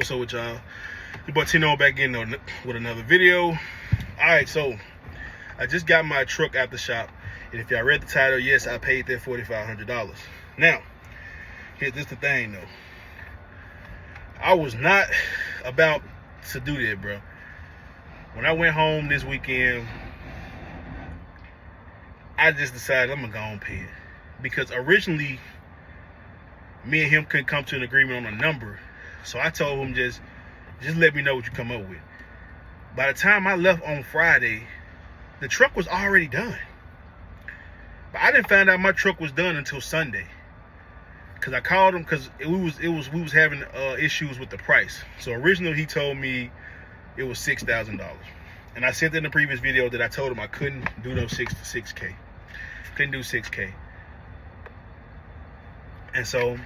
What's up with y'all? Your boy Tino back in with another video. Alright, so I just got my truck out the shop, and if y'all read the title, yes, I paid that $4,500. Now, here's the thing though. I was not about to do that, bro. When I went home this weekend, I just decided I'm gonna go and pay it. Because originally, me and him couldn't come to an agreement on a number. So I told him just let me know what you come up with. By the time I left on Friday, the truck was already done. But I didn't find out my truck was done until Sunday. Cause I called him because we was having issues with the price. So originally he told me it was $6,000. And I said in the previous video that I told him I couldn't do no 6K. Couldn't do 6K. And so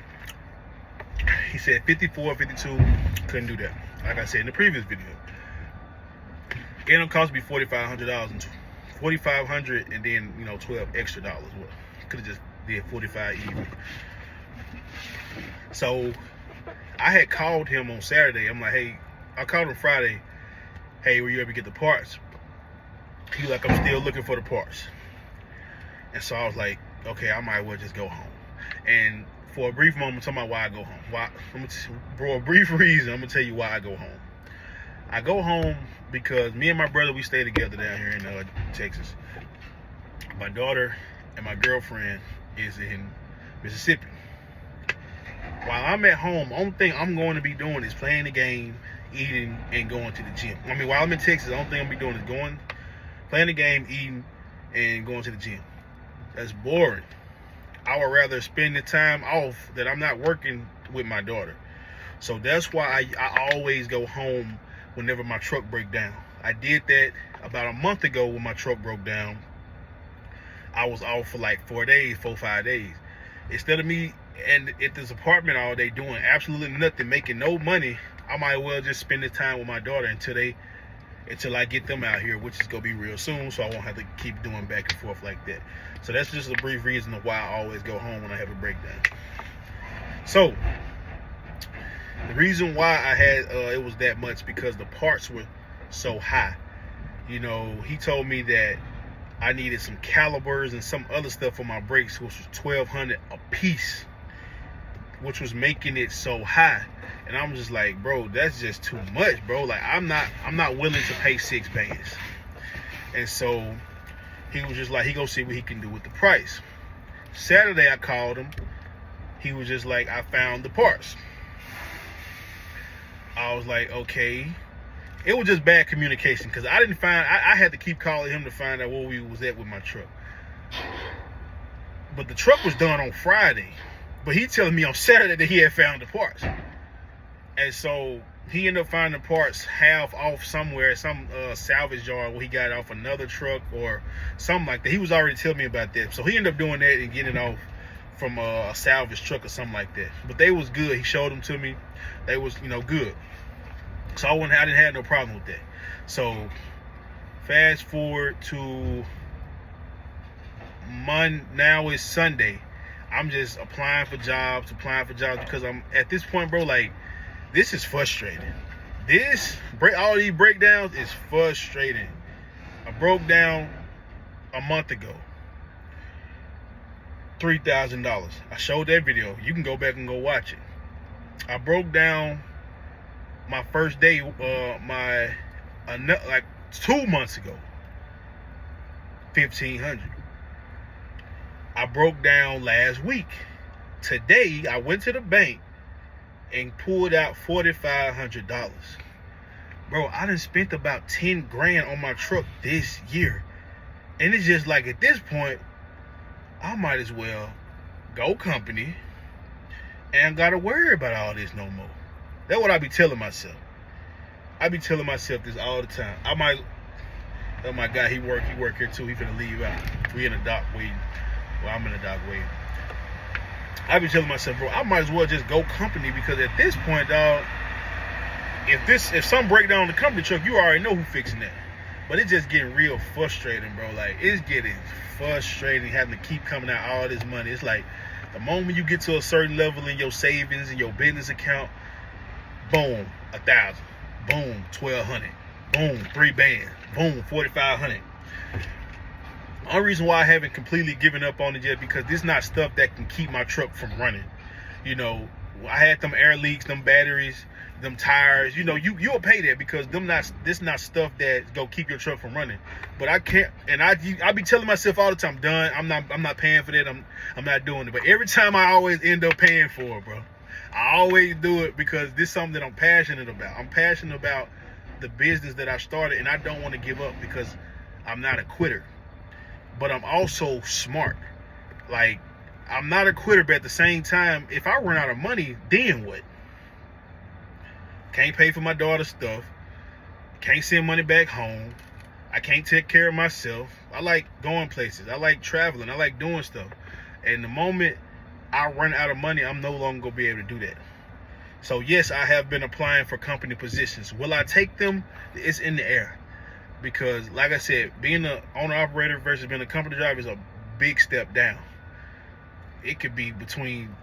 he said 54, 52, couldn't do that. Like I said in the previous video. It ended up costing me $4,500 $4,500 and then, you know, $12 extra dollars. Well, could have just did 45 even. So I had called him on Saturday. I'm like, hey, I called him Friday. Hey, were you able to get the parts? He was like, I'm still looking for the parts. And so I was like, okay, I might as well just go home. And for a brief moment, talking about why I go home. For a brief reason, I'm gonna tell you why I go home. I go home because me and my brother, we stay together down here in Texas. My daughter and my girlfriend is in Mississippi. While I'm at home, the only thing I'm going to be doing is playing the game, eating, and going to the gym. I mean, while I'm in Texas, the only thing I'm going to be doing is playing the game, eating, and going to the gym. That's boring. I would rather spend the time off that I'm not working with my daughter. So that's why I always go home whenever my truck breaks down. I did that about a month ago when my truck broke down. I was off for like 4 days, 5 days. Instead of me and at this apartment all day doing absolutely nothing, making no money, I might as well just spend the time with my daughter until I get them out here, which is gonna be real soon, so I won't have to keep doing back and forth like that. So that's just a brief reason of why I always go home when I have a breakdown. So the reason why I had it was that much because the parts were so high. You know, he told me that I needed some calipers and some other stuff for my brakes, which was $1,200 a piece, which was making it so high. And I'm just like, bro, that's just too much, bro. Like, I'm not willing to pay 6 bands. And so he was just like, he gonna see what he can do with the price. Saturday I called him. He was just like, I found the parts. I was like, okay. It was just bad communication because I didn't find, I had to keep calling him to find out where we was at with my truck. But the truck was done on Friday. But he telling me on Saturday that he had found the parts. And so he ended up finding the parts half off somewhere, some salvage yard where he got it off another truck or something like that. He was already telling me about that. So he ended up doing that and getting it off from a salvage truck or something like that. But they was good. He showed them to me. They was, you know, good. So I didn't have no problem with that. So fast forward to now it's Sunday. I'm just applying for jobs because I'm at this point, bro, like, this is frustrating. All these breakdowns is frustrating. I broke down a month ago. $3,000. I showed that video. You can go back and go watch it. I broke down my first day, like 2 months ago. $1,500. I broke down last week. Today, I went to the bank and pulled out $4,500. Bro, I done spent about 10 grand on my truck this year. And it's just like, at this point, I might as well go company and gotta worry about all this no more. That's what I be telling myself. I be telling myself this all the time. Oh my God, he work here too. He finna leave out. We in the dock waiting. Well, I'm in the dock waiting. I be telling myself, bro, I might as well just go company because at this point, dog, if some breakdown on the company truck, you already know who fixing that. But it's just getting real frustrating, bro. Like, it's getting frustrating having to keep coming out all this money. It's like the moment you get to a certain level in your savings and your business account, Boom, 1,000. Boom, 1,200. Boom, 3 bands. Boom, 4,500. Only reason why I haven't completely given up on it yet because this is not stuff that can keep my truck from running. You know, I had them air leaks, them batteries, them tires. You know, you'll pay that because this not stuff that's gonna keep your truck from running. But I can't, and I be telling myself all the time, done. I'm not paying for that. I'm not doing it. But every time I always end up paying for it, bro. I always do it because this is something that I'm passionate about. I'm passionate about the business that I started, and I don't want to give up because I'm not a quitter. But I'm also smart. Like, I'm not a quitter, but at the same time, if I run out of money, then what? Can't pay for my daughter's stuff. Can't send money back home. I can't take care of myself. I like going places. I like traveling. I like doing stuff. And the moment I run out of money, I'm no longer going to be able to do that. So, yes, I have been applying for company positions. Will I take them? It's in the air. Because, like I said, being an owner-operator versus being a company driver is a big step down. It could be between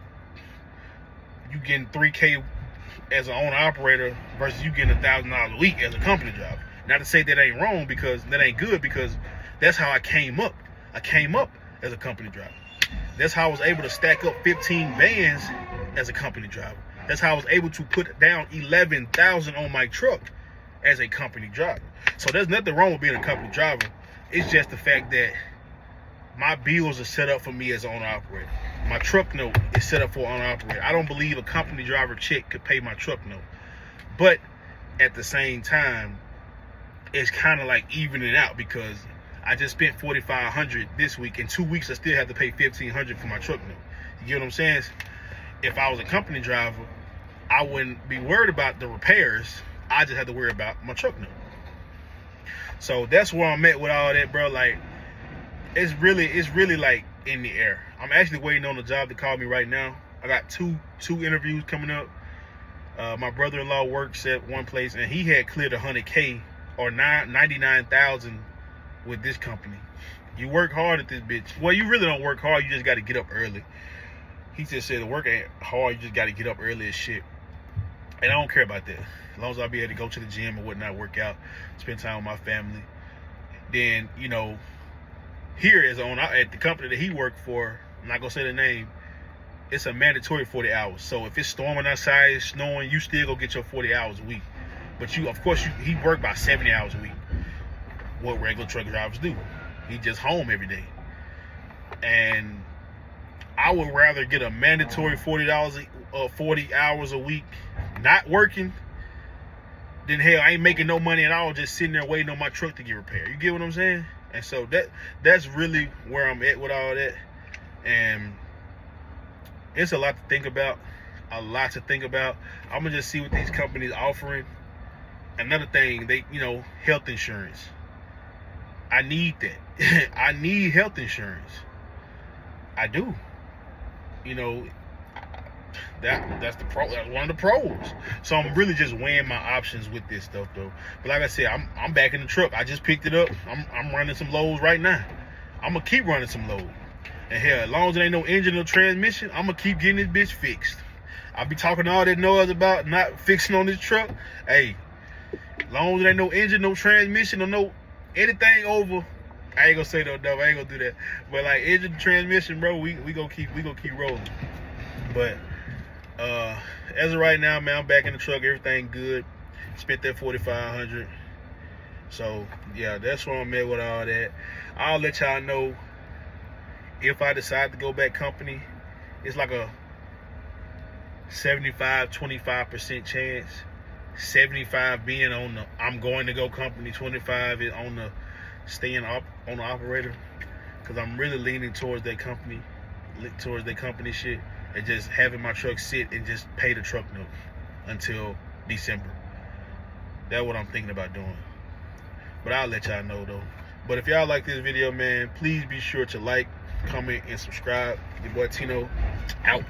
you getting $3K as an owner-operator versus you getting $1,000 a week as a company driver. Not to say that ain't wrong, because that ain't good, because that's how I came up. I came up as a company driver. That's how I was able to stack up 15 vans as a company driver. That's how I was able to put down 11,000 on my truck as a company driver. So there's nothing wrong with being a company driver. It's just the fact that my bills are set up for me as an owner-operator. My truck note is set up for an owner-operator. I don't believe a company driver check could pay my truck note. But at the same time, it's kind of like evening out because I just spent $4,500 this week. In 2 weeks, I still have to pay $1,500 for my truck note. You get what I'm saying? If I was a company driver, I wouldn't be worried about the repairs. I just have to worry about my truck note. So that's where I'm at with all that, bro. Like, it's really like in the air. I'm actually waiting on the job to call me right now. I got two interviews coming up. My brother-in-law works at one place, and he had cleared 100K or 99,000 with this company. You work hard at this bitch. Well, you really don't work hard. You just got to get up early. He just said the work ain't hard. You just got to get up early as shit. And I don't care about that. As long as I'll be able to go to the gym or whatnot, work out, spend time with my family. Then, you know, here is at the company that he worked for, I'm not going to say the name, it's a mandatory 40 hours. So if it's storming outside, it's snowing, you still go get your 40 hours a week. But he worked about 70 hours a week. What regular truck drivers do. He just home every day. And I would rather get a mandatory 40 hours a week not working than hell I ain't making no money at all, just sitting there waiting on my truck to get repaired. You get what I'm saying? And so that's really where I'm at with all that. And it's a lot to think about. I'm gonna just see what these companies offering. Another thing, health insurance. I need that. I need health insurance. I do. That's one of the pros. So I'm really just weighing my options with this stuff, though. But like I said, I'm back in the truck. I just picked it up. I'm running some loads right now. I'm gonna keep running some loads. And hell, as long as there ain't no engine or transmission, I'm gonna keep getting this bitch fixed. I'll be talking all that noise about not fixing on this truck. Hey, as long as there ain't no engine, no transmission, or no anything over, I ain't gonna say no double. I ain't gonna do that. But like engine, transmission, bro, we gonna keep rolling. But as of right now, man, I'm back in the truck. Everything good. Spent that $4,500. So yeah, that's where I'm at with all that. I'll let y'all know if I decide to go back company. It's like a 75-25% chance. 75 being on the I'm going to go company. 25 is on the staying up on the operator. Because I'm really leaning towards that company shit. And just having my truck sit and just pay the truck note until December. That's what I'm thinking about doing. But I'll let y'all know, though. But if y'all like this video, man, please be sure to like, comment, and subscribe. Your boy Tino, out.